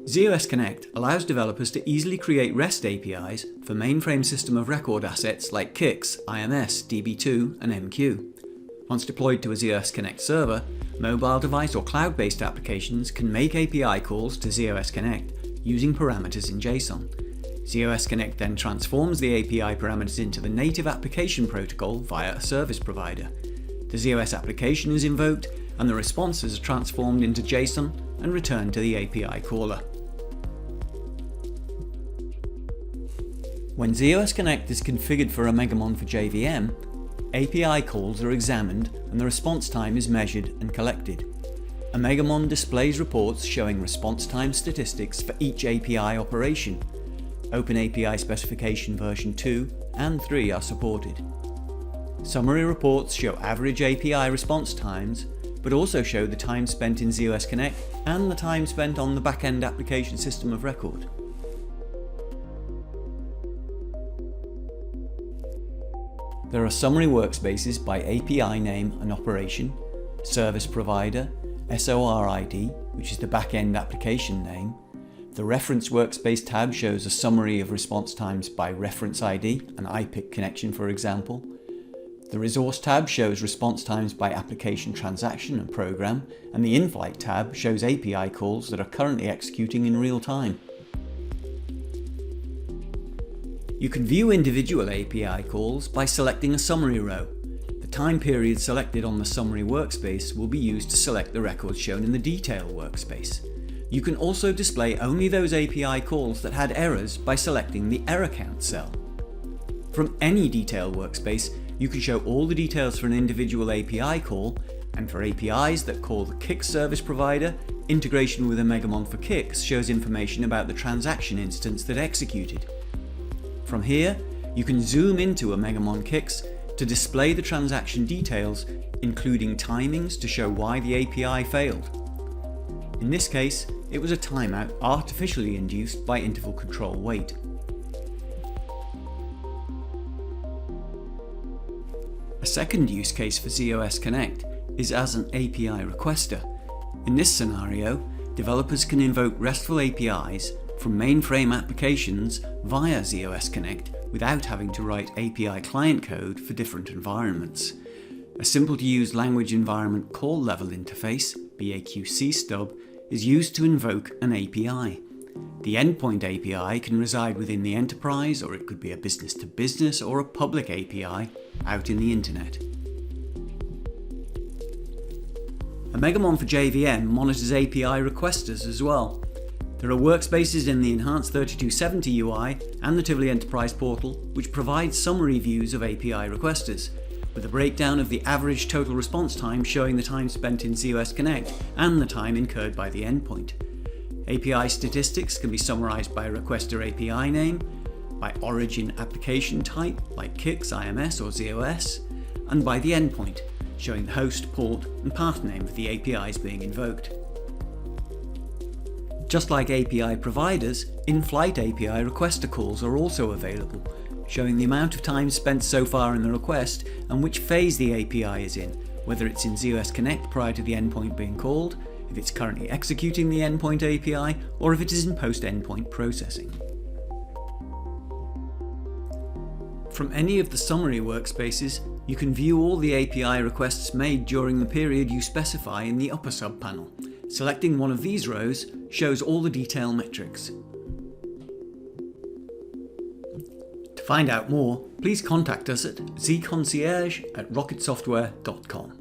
ZOS Connect allows developers to easily create REST APIs for mainframe system of record assets like CICS, IMS, DB2 and MQ. Once deployed to a ZOS Connect server, mobile device or cloud-based applications can make API calls to ZOS Connect using parameters in JSON. ZOS Connect then transforms the API parameters into the native application protocol via a service provider. The ZOS application is invoked and the responses are transformed into JSON and returned to the API caller. When ZOS Connect is configured for OMEGAMON for JVM, API calls are examined and the response time is measured and collected. OMEGAMON displays reports showing response time statistics for each API operation. OpenAPI specification version 2 and 3 are supported. Summary reports show average API response times, but also show the time spent in ZOS Connect and the time spent on the back-end application system of record. There are summary workspaces by API name and operation, service provider, SOR ID, which is the back-end application name. The reference workspace tab shows a summary of response times by reference ID, an IPIC connection for example. The resource tab shows response times by application transaction and program, and the in-flight tab shows API calls that are currently executing in real time. You can view individual API calls by selecting a summary row. The time period selected on the summary workspace will be used to select the records shown in the detail workspace. You can also display only those API calls that had errors by selecting the error count cell. From any detail workspace, you can show all the details for an individual API call, and for APIs that call the CICS service provider, integration with OMEGAMON for CICS shows information about the transaction instance that executed. From here, you can zoom into OMEGAMON CICS to display the transaction details, including timings to show why the API failed. In this case, it was a timeout artificially induced by interval control wait. A second use case for ZOS Connect is as an API requester. In this scenario, developers can invoke RESTful APIs from mainframe applications via ZOS Connect without having to write API client code for different environments. A simple-to-use language environment call level interface, BAQC stub, is used to invoke an API. The endpoint API can reside within the enterprise, or it could be a business-to-business or a public API out in the internet. OMEGAMON for JVM monitors API requesters as well. There are workspaces in the enhanced 3270 UI and the Tivoli Enterprise portal which provide summary views of API requesters, with a breakdown of the average total response time showing the time spent in ZOS Connect and the time incurred by the endpoint. API statistics can be summarized by a requester API name, by origin application type like CICS, IMS or ZOS, and by the endpoint, showing the host, port and path name of the APIs being invoked. Just like API providers, in-flight API requester calls are also available, showing the amount of time spent so far in the request and which phase the API is in, whether it's in ZOS Connect prior to the endpoint being called, if it's currently executing the endpoint API, or if it is in post-endpoint processing. From any of the summary workspaces, you can view all the API requests made during the period you specify in the upper subpanel. Selecting one of these rows shows all the detail metrics. To find out more, please contact us at zconcierge@rocketsoftware.com.